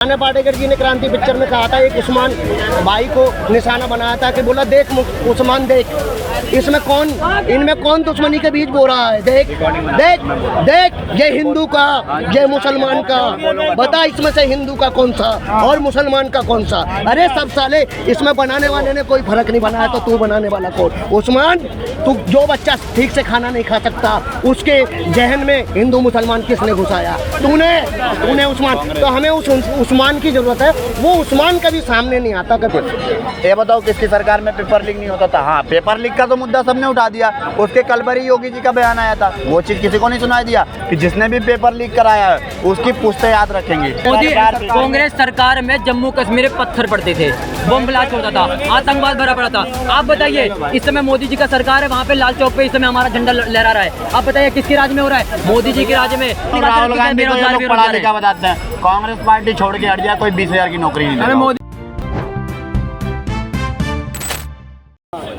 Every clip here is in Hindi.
नाना पाटेकर जी ने क्रांति पिक्चर में कहा था, एक उस्मान भाई को निशाना बनाया था कि बोला देख उस्मान देख, इसमें कौन, इनमें कौन दुश्मनी के बीच बो रहा है, देख देख देख, ये हिंदू का, ये मुसलमान का, बता इसमें से हिंदू का कौन सा और मुसलमान का कौन सा। अरे सब साले, इसमें बनाने वाले ने कोई फर्क नहीं बनाया, तो तू बनाने वाला कौन। उस्मान, तू जो बच्चा ठीक से खाना नहीं खा सकता, उसके जहन में हिंदू मुसलमान किसने घुसाया, तूने उस्मान। तो हमें उस्मान की जरूरत है, वो उस्मान कभी सामने नहीं आता कभी। ये बताओ किसकी सरकार में पेपर लीक नहीं होता था। हाँ, पेपर लीक का तो मुद्दा सबने उठा दिया, उसके कल पर ही योगी जी का बयान आया था, वो चीज किसी को नहीं सुनाई दिया कि जिसने भी पेपर लीक कराया है उसकी पुश्ते याद रखेंगे। मोदी कांग्रेस सरकार में जम्मू कश्मीर में पत्थर पड़ते थे, बम ब्लास्ट होता था, आतंकवाद भरा पड़ा था। आप बताइए, इस समय मोदी जी का सरकार है, वहाँ पे लाल चौक पे इस समय हमारा झंडा लहरा रहा है। आप बताइए किसके राज में हो रहा है, मोदी जी के राज में। राहुल गांधी को ये लोग पढ़ा लिखा बताते हैं, कांग्रेस पार्टी छोड़ के हट जाए, कोई 20,000 की नौकरी नहीं देगा।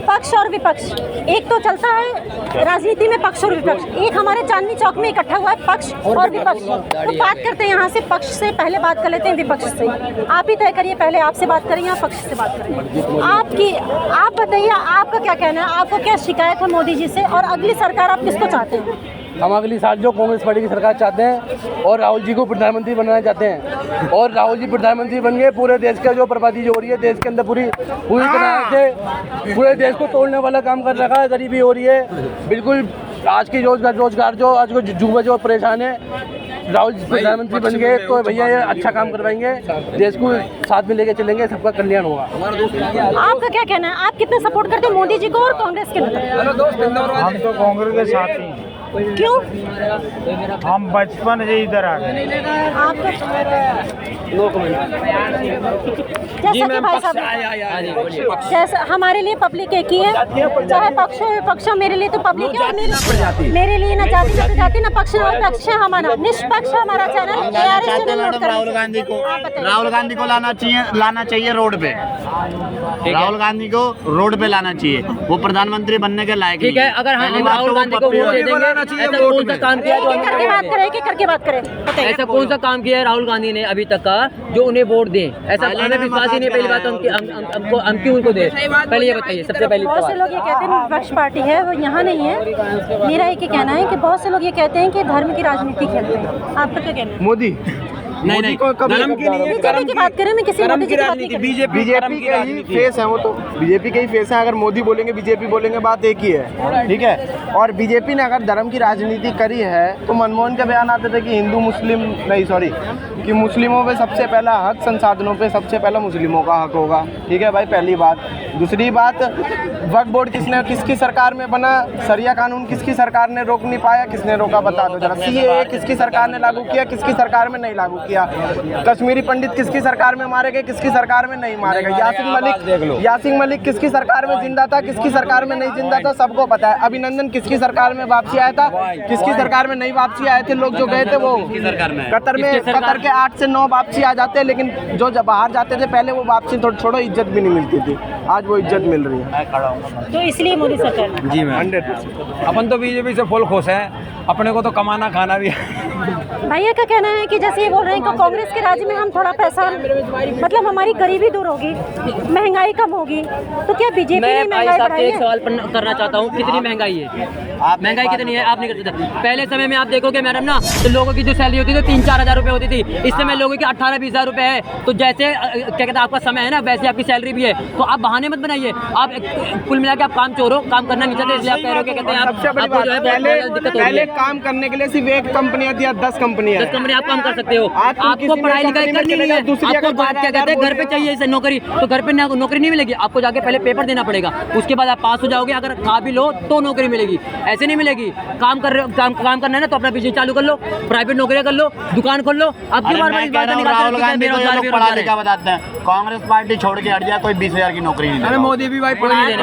पक्ष और विपक्ष एक तो चलता है राजनीति में, पक्ष और विपक्ष। एक हमारे चांदनी चौक में इकट्ठा हुआ है पक्ष और विपक्ष। तो बात करते हैं यहाँ से, पक्ष से पहले बात कर लेते हैं विपक्ष से। आप ही तय करिए, पहले आपसे बात करें या पक्ष से बात करें। आप बताइए, आपका क्या कहना है, आपको क्या शिकायत है मोदी जी से, और अगली सरकार आप किसको चाहते हैं? हम अगली साल जो कांग्रेस पार्टी की सरकार चाहते हैं और राहुल जी को प्रधानमंत्री बनाना चाहते हैं, और राहुल जी प्रधानमंत्री बन गए, पूरे देश का जो बर्बादी जो हो रही है देश के अंदर पूरी तरह से पूरे देश को तोड़ने वाला काम कर रखा है। गरीबी हो रही है बिल्कुल, आज की रोजगार जो आज को युवा जो परेशान है, राहुल जी प्रधानमंत्री बन गए तो भैया ये अच्छा काम करवाएंगे, देश को साथ में लेके चलेंगे, सबका कल्याण होगा। आपका क्या कहना है, आप कितना सपोर्ट करते हैं मोदी जी को और कांग्रेस के? हम तो कांग्रेस के साथ ही। क्यों? हम बचपन से इधर आ गए। जैसा कि भाई साहब, जैसा हमारे लिए पब्लिक एक ही है, चाहे पक्ष हो विपक्ष हो, मेरे लिए तो पब्लिक है। और मेरे लिए ना जाति ना जाति ना पक्ष ना पक्ष है, हमारा निष्पक्ष हमारा चैनल। राहुल गांधी को लाना चाहिए रोड पे, राहुल गांधी को रोड पे लाना चाहिए, वो प्रधानमंत्री बनने के लायक ठीक है। अगर हम राहुल गांधी को वोट दे देंगे, ऐसा कौन सा काम किया जो करके बात करें, ऐसा कौन सा काम किया है राहुल गांधी ने अभी तक का जो उन्हें वोट दे? ऐसा हमें विश्वास ही नहीं। पहली बात हम क्यों उनको दे, पहले ये बताइए सबसे पहले। बहुत से लोग ये कहते हैं विपक्ष पार्टी है, वो यहाँ नहीं है। मेरा एक ही कहना है कि बहुत से लोग ये कहते हैं कि धर्म की राजनीति खेलते हैं। आपका क्या कहना है? मोदी नहीं को धर्म की नहीं, बीजेपी की बात करें, मैं किसी मोदी जी की बात नहीं कर रही। बीजेपी के ही फेस है वो, तो बीजेपी के ही फेस है। अगर मोदी बोलेंगे बीजेपी बोलेंगे, बात एक ही है, ठीक है। और बीजेपी ने अगर धर्म की राजनीति करी है तो मनमोहन के बयान आते थे कि हिंदू मुस्लिम नहीं, सॉरी, कि मुस्लिमों पे सबसे पहला हक, संसाधनों पे सबसे पहला मुस्लिमों का हक होगा, ठीक है भाई, पहली बात। दूसरी बात, वक्फ बोर्ड किसकी सरकार में बना, सरिया कानून किसकी सरकार ने रोक नहीं पाया, किसने रोका बता दो जरा। सीएए किसकी सरकार ने लागू किया, किसकी सरकार में नहीं लागू किया। कश्मीरी पंडित किसकी सरकार में मारे गए, किसकी सरकार में नहीं मारे गए। यासिन मलिक किसकी सरकार में जिंदा था, किसकी सरकार में नहीं जिंदा था, सबको पता है। अभिनंदन किसकी सरकार में वापसी आया था, किसकी सरकार में नहीं वापसी आए थे। लोग जो गए थे वो कतर के 8 से 9 वापसी आ जाते हैं, लेकिन जो जब बाहर जाते थे पहले वो वापसी छोड़ो इज्जत भी नहीं मिलती थी, आज वो इज्जत मिल रही है। तो इसलिए मोदी सरकार जी मैम 100%। अपन तो बीजेपी से फुल खुश हैं, अपने को तो कमाना खाना भी भैया का कहना है कि जैसे ये बोल रहे हैं कि कांग्रेस के राज्य में हम थोड़ा पैसा, मतलब हमारी गरीबी दूर होगी, महंगाई कम होगी, तो क्या बीजेपी ने महंगाई बढ़ाई है? एक सवाल करना चाहता हूँ, कितनी महंगाई है? महंगाई कितनी है आप नहीं कर सकते। पहले समय में आप देखोगे मैडम ना, तो लोगों की जो सैलरी होती थी 3-4 हज़ार रुपए होती थी, इस समय लोगों की 18-20 हज़ार रुपए है। तो जैसे क्या कहते हैं आपका समय है ना, वैसे आपकी सैलरी भी है, तो आप बहाने मत बनाइए। आप कुल मिला के आप काम चोर हो, काम करना नहीं चाहते, इसलिए आप कह रहे हो कि कहते हैं आपको जो है पहले काम करने के लिए सिर्फ एक कंपनी आती है, 10 कंपनी है, 10 कंपनी आप काम कर सकते हो। आपको पढ़ाई लिखाई करनी नहीं है, आपको बात क्या कहते हैं घर पे चाहिए इसे नौकरी, तो घर पे नौकरी नहीं मिलेगी, आपको जाके पहले पेपर देना पड़ेगा, उसके बाद आप पास हो जाओगे। अगर खा भी लो तो नौकरी मिलेगी, ऐसे नहीं मिलेगी। काम करना है ना तो अपना बिजनेस चालू कर लो, प्राइवेट नौकरियां कर लो, दुकान खोल लो। अब की बार राहुल गांधी को ये लोग पढ़ा लिखा बताते हैं, कांग्रेस पार्टी छोड़ के हट जाए, कोई 20,000 की नौकरी नहीं देगा। मोदी भी भाई पढ़ा है,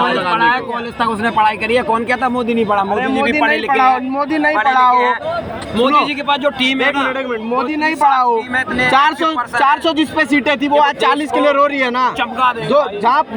कॉलेज तक उसने पढ़ाई करी है। कौन कहता मोदी नहीं पढ़ा? मोदी जी भी पढ़े लिखे हैं। मोदी नहीं पढ़ा हो, मोदी जी के पास जो टीम है, मोदी नहीं पढ़ा हो। 400 जिस पे सीटें थी वो आज 40 के लिए रो रही है ना।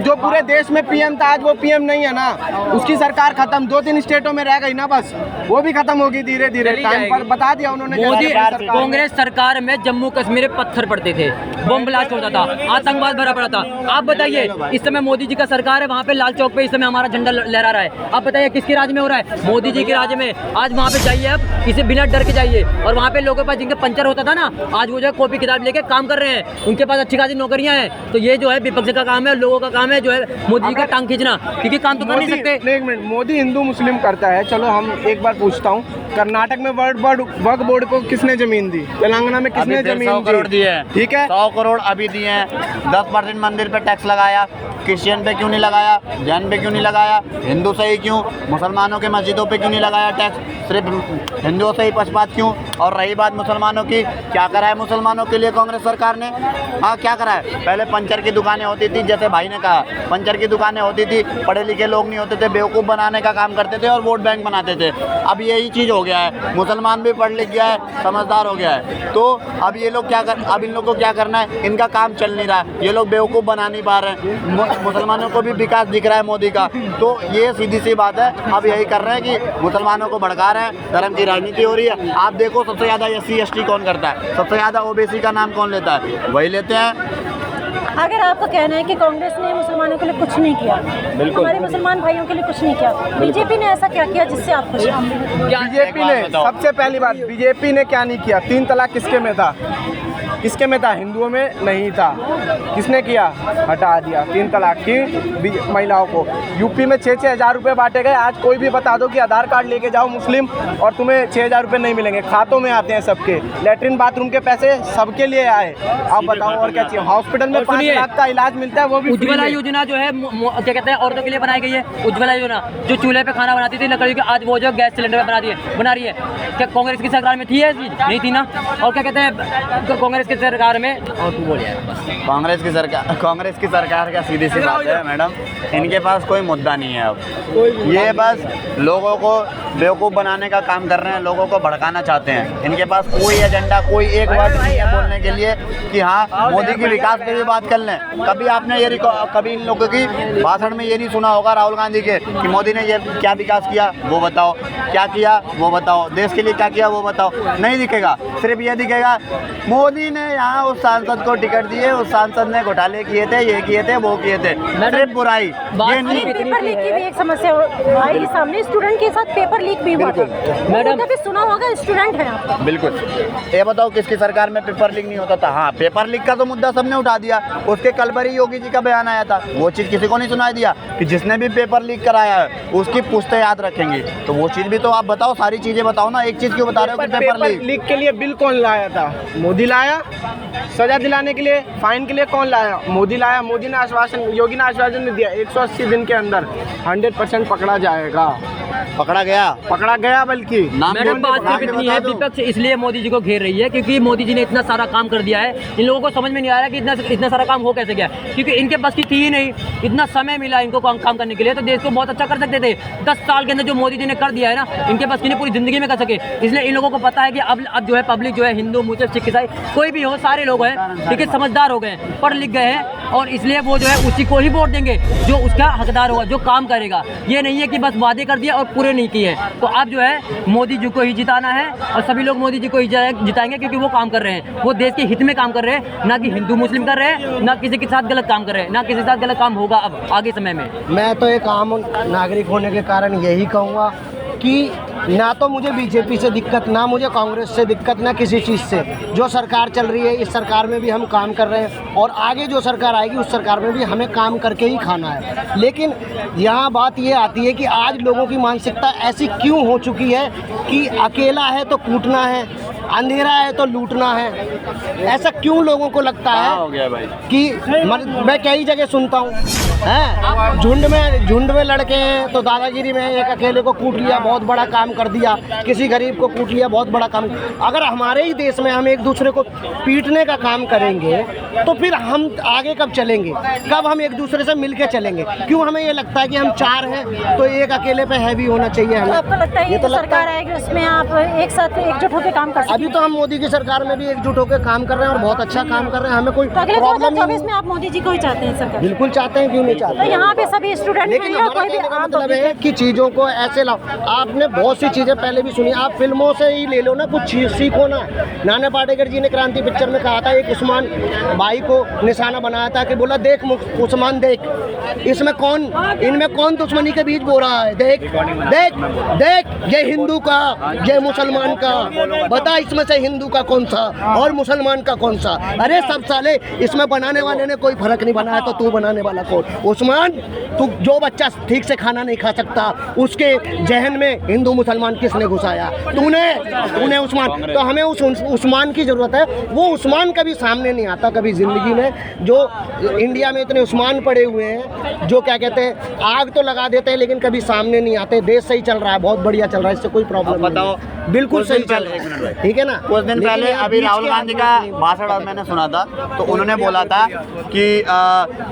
जो पूरे देश में पीएम था आज वो पीएम नहीं है ना, उसकी सरकार खत्म, 2-3 स्टेटों में रह गई ना, बस वो भी खत्म होगी धीरे धीरे। टाइम पर बता दिया उन्होंने। मोदी कांग्रेस सरकार में जम्मू जम्मू कश्मीर में पत्थर पड़ते थे, बम ब्लास्ट होता था, आतंकवाद भरा पड़ा था। आप बताइए इस समय मोदी जी का सरकार है, वहाँ पे लाल चौक पे इस समय हमारा झंडा लहरा रहा है। आप बताइए किसके राज में हो रहा है? मोदी जी के राज में। आज वहाँ पे जाइए, आप किसी बिना डर के जाइए, और वहाँ पे लोगों के पास जिनके पंचर होता था ना, आज वो जो है कॉपी किताब लेके काम कर रहे हैं, उनके पास अच्छी खासी नौकरियां हैं। तो ये जो है विपक्ष का काम है, लोगों का काम है जो है मोदी जी का टांग खींचना, क्योंकि काम तो कर नहीं सकते। एक मिनट, मोदी हिंदू मुस्लिम करता है, चलो हम एक बार पूछता हूँ, कर्नाटक में वक्फ बोर्ड को किसने जमीन दी? तेलंगाना में किसने जमीन 100 करोड़ दिए हैं, ठीक है, 100 करोड़ अभी दिए हैं। 10% मंदिर पे टैक्स लगाया, क्रिश्चियन पे क्यों नहीं लगाया, जैन पे क्यों नहीं लगाया, हिंदू से ही क्यों, मुसलमानों के मस्जिदों पे क्यों नहीं लगाया टैक्स, सिर्फ हिंदुओं से ही पक्षपात क्यों? और रही बात मुसलमानों की, क्या करा है मुसलमानों के लिए कांग्रेस सरकार ने? हाँ, क्या करा है? पहले पंचर की दुकानें होती थी, जैसे भाई ने कहा, पंचर की दुकानें होती थी, पढ़े लिखे लोग नहीं होते थे, बेवकूफ़ बनाने का काम करते थे और वोट बैंक बनाते थे। अब यही चीज़ हो गया है, मुसलमान भी पढ़ लिख गया है, समझदार हो गया है। तो अब ये लोग अब इन लोग को क्या करना है? इनका काम चल नहीं रहा, ये लोग बेवकूफ़ बना नहीं पा रहे हैं, मुसलमानों को भी विकास दिख रहा है मोदी का। तो ये सीधी सी बात है, अब यही कर रहे हैं कि मुसलमानों को भड़का रहे हैं, धर्म की राजनीति हो रही है। आप देखो सबसे ज़्यादा SC ST कौन करता है, सबसे ज़्यादा OBC का नाम कौन लेता है? वही लेते हैं। अगर आपका कहना है कि कांग्रेस ने मुसलमानों के लिए कुछ नहीं किया, हमारे मुसलमान भाइयों के लिए कुछ नहीं किया, बीजेपी ने ऐसा क्या किया जिससे आप खुश हैं? बीजेपी ने, सबसे पहली बात, बीजेपी ने क्या नहीं किया? 3 तलाक किसके में था? किसके में था? हिंदुओं में नहीं था। किसने किया? हटा दिया 3 तलाक की महिलाओं को। यूपी में 6-6 हज़ार रुपये बांटे गए। आज कोई भी बता दो कि आधार कार्ड लेके जाओ मुस्लिम और तुम्हें 6 हज़ार रुपये नहीं मिलेंगे, खातों में आते हैं सबके। लेटरिन बाथरूम के पैसे सबके लिए आए। आप बताओ और क्या चाहिए? हॉस्पिटल में 5 लाख का इलाज मिलता है, वो भी उज्ज्वला योजना जो है क्या कहते हैं औरतों के लिए बनाई गई है। उज्ज्वला योजना जो चूल्हे पे खाना बनाती थी लकड़ी के, आज वो जो गैस सिलेंडर पे बना रही है। क्या कांग्रेस की सरकार में थी ऐसी? नहीं थी ना। और क्या कहते हैं तो कांग्रेस की सरकार में, और तू बोलिए कांग्रेस की सरकार का सीधी सी बात है मैडम, इनके पास कोई मुद्दा नहीं है। अब ये बस लोगों को बेवकूफ़ बनाने का काम कर रहे हैं, लोगों को भड़काना चाहते हैं। इनके पास कोई एजेंडा, कोई एक वर्ड नहीं है बोलने के लिए कि हाँ मोदी की विकास की भी बात कर लें। कभी आपने ये कभी इन लोगों की भाषण में ये नहीं सुना होगा राहुल गांधी के कि मोदी ने ये क्या विकास किया वो बताओ, क्या किया वो बताओ, देश के लिए क्या किया वो बताओ। नहीं दिखेगा, सिर्फ ये दिखेगा मोदी ने यहाँ उस सांसद को टिकट दिए, उस सांसद ने घोटाले किए थे, ये किए थे, वो किए थे, सिर्फ बुराई। ये नहीं, पेपर लीक की भी एक समस्या आई सामने, स्टूडेंट के साथ पेपर लीक भी हुआ था। मैडम कभी सुना होगा, स्टूडेंट है आप। बिल्कुल। ये बताओ किसकी सरकार में पेपर लीक नहीं होता था? हाँ, पेपर लीक का तो मुद्दा सबने उठा दिया। उसके कल भर ही योगी जी का बयान आया था, वो चीज़ किसी को नहीं सुनाई दिया कि जिसने भी पेपर लीक कराया है उसकी पुश्तें याद रखेंगे। तो वो चीज़ भी तो आप बताओ, सारी चीज़ें बताओ ना। एक चीज़ क्यों बता रहे हो कि पेपर लीक के लिए बिल कौन लाया था? मोदी लाया। सजा दिलाने के लिए, फाइन के लिए कौन लाया? मोदी लाया। मोदी ने आश्वासन, योगी ने आश्वासन दिया 180 दिन के अंदर 100% पकड़ा जाएगा। पकड़ा गया बल्कि मैडम बात सिर्फ इतनी है, विपक्ष इसलिए मोदी जी को घेर रही है क्योंकि मोदी जी ने इतना सारा काम कर दिया है। इन लोगों को समझ में नहीं आ रहा कि इतना सारा काम हो कैसे गया, क्योंकि इनके बस की थी ही नहीं। इतना समय मिला इनको काम करने के लिए, तो देश को बहुत अच्छा कर सकते थे। 10 साल के अंदर जो मोदी जी ने कर दिया है ना, इनके बस की नहीं पूरी जिंदगी में कर सके। इसलिए इन लोगों को पता है कि अब जो है पब्लिक जो है, हिंदू मुस्लिम सिख ईसाई कोई भी हो, सारे लोग हैं ठीक है, समझदार हो गए, पढ़ लिख गए हैं, और इसलिए वो जो है उसी को ही वोट देंगे जो उसका हकदार होगा, जो काम करेगा। ये नहीं है कि बस वादे कर दिया और पूरे नहीं किए। तो अब जो है मोदी जी को ही जिताना है, और सभी लोग मोदी जी को ही जिताएंगे क्योंकि वो काम कर रहे हैं, वो देश के हित में काम कर रहे हैं, ना कि हिंदू मुस्लिम कर रहे हैं, ना किसी के साथ गलत काम कर रहे हैं, ना किसी के साथ गलत काम होगा अब आगे समय में। मैं तो एक आम नागरिक होने के कारण यही कहूँगा कि ना तो मुझे बीजेपी से दिक्कत, ना मुझे कांग्रेस से दिक्कत, ना किसी चीज़ से। जो सरकार चल रही है, इस सरकार में भी हम काम कर रहे हैं, और आगे जो सरकार आएगी उस सरकार में भी हमें काम करके ही खाना है। लेकिन यहाँ बात ये आती है कि आज लोगों की मानसिकता ऐसी क्यों हो चुकी है कि अकेला है तो कूटना है, अंधेरा है तो लूटना है। ऐसा क्यों लोगों को लगता है हो गया भाई कि मैं कई जगह सुनता हूँ हैं, झुंड में लड़के हैं तो दादागिरी में एक अकेले को कूट लिया, बहुत बड़ा काम कर दिया, किसी गरीब को कूट लिया, बहुत बड़ा काम। अगर हमारे ही देश में हम एक दूसरे को पीटने का काम करेंगे तो फिर हम आगे कब चलेंगे, कब हम एक दूसरे से मिलके चलेंगे? क्यों हमें ये लगता है कि हम 4 हैं तो एक अकेले पे हैवी होना चाहिए तो हमें? आपको लगता है ये तो जो सरकार आएगी उसमें आप एक साथ एकजुट होकर काम कर सकते अभी तो हम मोदी की सरकार में भी एकजुट होकर काम कर रहे हैं और बहुत अच्छा काम कर रहे हैं, हमें कोई तो अगले प्रॉब्लम ही 2024 नहीं। में आप मोदी जी को ही चाहते हैं सरकार? बिल्कुल चाहते हैं, क्यों नहीं चाहते? तो यहाँ पे सभी स्टूडेंट लेकिन हैं या हमारा कोई भी कहने का आम मतलब पब्लिक है कि चीज़ों को ऐसे लाओ। आपने बहुत सी चीज़ें पहले भी सुनी, आप फिल्मों से ही ले लो ना, कुछ चीज़ सीखो ना। नाना पाटेकर जी ने क्रांति पिक्चर में कहा था, एक उस्मान भाई को निशाना बनाया था कि बोला देख उस्मान देख, इसमें कौन, इनमें कौन दुश्मनी के बीच बो रहा है, देख देख देख, ये हिंदू का, ये मुसलमान का, बता इसमें से हिंदू का कौन सा और मुसलमान का कौन सा? अरे सब साले, इसमें बनाने वाले ने कोई फर्क नहीं बनाया तो तू बनाने वाला कौन? उस्मान, तू जो बच्चा ठीक से खाना नहीं खा सकता उसके जहन में हिंदू मुसलमान किसने घुसाया? तूने उस्मान। तो हमें उस उस्मान की ज़रूरत है। वो उस्मान कभी सामने नहीं आता कभी ज़िंदगी में, जो इंडिया में इतने उस्मान पड़े हुए हैं जो क्या कहते हैं आग तो लगा देते हैं लेकिन कभी सामने नहीं आते। देश सही चल रहा है, बहुत बढ़िया चल रहा है, इससे कोई प्रॉब्लम नहीं बताओ, है, बिल्कुल सही चल रहा है, ठीक है ना? कुछ दिन लेकिन पहले ये अभी बीच राहुल के गांधी का भाषण मैंने सुना था, तो उन्होंने बोला था कि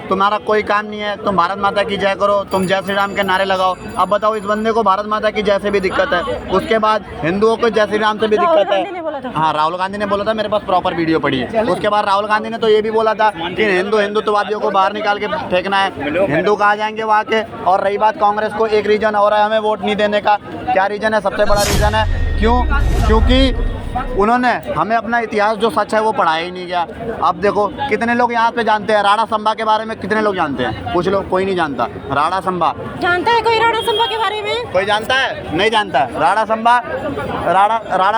तुम्हारा कोई काम नहीं है, तुम भारत माता की जय करो, तुम जय श्री राम के नारे लगाओ। अब बताओ, इस बंदे को भारत माता की जय से भी दिक्कत है, उसके बाद हिंदुओं को जय श्री राम से भी दिक्कत है। हाँ, राहुल गांधी ने बोला था, मेरे पास प्रॉपर वीडियो पड़ी है। उसके बाद राहुल गांधी ने तो ये भी बोला था कि हिंदुत्ववादियों को बाहर निकाल के फेंकना है, हिंदू कहाँ जाएंगे वहाँ के। और रही बात कांग्रेस को एक रीजन हो रहा है हमें वोट नहीं देने का, क्या रीजन है? सबसे बड़ा रीजन है क्योंकि उन्होंने हमें अपना इतिहास जो सच है वो पढ़ाया ही नहीं गया। अब देखो कितने लोग यहाँ पे जानते हैं राणा संभा के बारे में, कितने लोग जानते हैं? कुछ लोग, कोई नहीं जानता। राणा संभा जानता है कोई? राणा संभा के बारे में कोई जानता है? नहीं जानता। राणा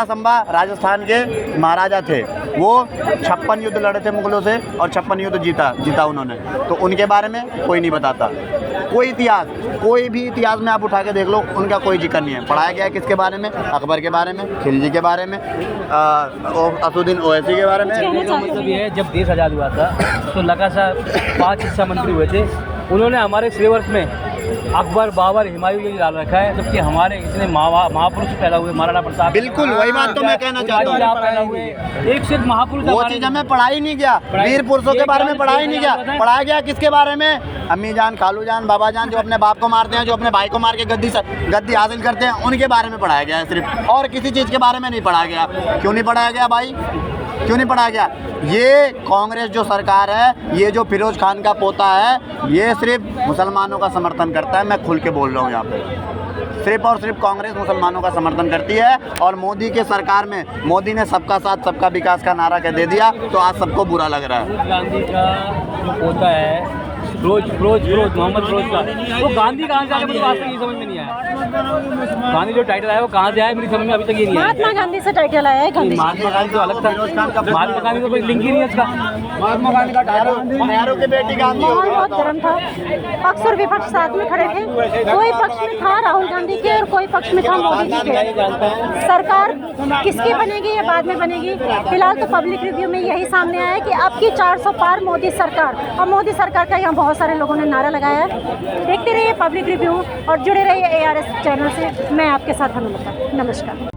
संभा राजस्थान के महाराजा थे, वो 56 युद्ध लड़े थे मुगलों से और 56 युद्ध जीता उन्होंने। तो उनके बारे में कोई नहीं बताता। कोई इतिहास, कोई भी इतिहास में आप उठा के देख लो, उनका कोई जिक्र नहीं है। पढ़ाया गया है किसके बारे में? अकबर के बारे में, खिलजी के बारे में, असुद्दीन ओवैसी के बारे में। मतलब ये है, जब देश आज़ाद हुआ था तो लगातार 5 शिक्षा मंत्री हुए थे। उन्होंने हमारे श्रेयवर्ष में अकबर, बाबर, हुमायूं ये डाल रखा है, जबकि हमारे इतने महापुरुष पैदा हुए, महाराणा प्रताप। बिल्कुल वही बात तो मैं कहना चाहता हूँ। पैदा हुए, एक सिर्फ महापुरुष वो चीज़ हमें पढ़ाई नहीं गया, वीर पुरुषों के बारे में पढ़ाई नहीं गया। पढ़ाया गया किसके बारे में? अम्मी जान, खालू जान, बाबा जान, जो अपने बाप को मारते हैं, जो अपने भाई को मार के गद्दी हासिल करते हैं, उनके बारे में पढ़ाया गया है सिर्फ, और किसी चीज़ के बारे में नहीं पढ़ाया गया। क्यों नहीं पढ़ाया गया भाई? क्यों नहीं पढ़ाया गया? ये कांग्रेस जो सरकार है, ये जो फिरोज खान का पोता है, ये सिर्फ मुसलमानों का समर्थन करता है। मैं खुल के बोल रहा हूँ यहाँ पे, सिर्फ और सिर्फ कांग्रेस मुसलमानों का समर्थन करती है। और मोदी के सरकार में मोदी ने सबका साथ सबका विकास का नारा कह दे दिया, तो आज सबको बुरा लग रहा है। गांधी का जो होता है रोज मोहम्मद रोज का, वो गांधी कहाँ से आया मुझे आज तक ये समझ में नहीं आया। गांधी जो टाइटल आया वो कहाँ से आया मेरी समझ में अभी तक ये नहीं आया। महात्मा गांधी से टाइटल आया है। गांधी महात्मा गांधी तो अलग था, महात्मा गांधी तो कोई लिंक ही नहीं है उसका। महात्मा गांधी का नेहरू की बेटी गांधी माहौल बहुत गर्म था, पक्ष और विपक्ष साथ में खड़े थे। कोई पक्ष में था राहुल गांधी के और कोई पक्ष में था मोदी जी के। सरकार किसकी बनेगी ये बाद में बनेगी। फिलहाल तो पब्लिक रिव्यू में यही सामने आया है कि अब की 400 पार मोदी सरकार। और मोदी सरकार का यहाँ बहुत सारे लोगों ने नारा लगाया है। देखते रहिए पब्लिक रिव्यू और जुड़े रहिए ARS चैनल से। मैं आपके साथ हूं। नमस्कार।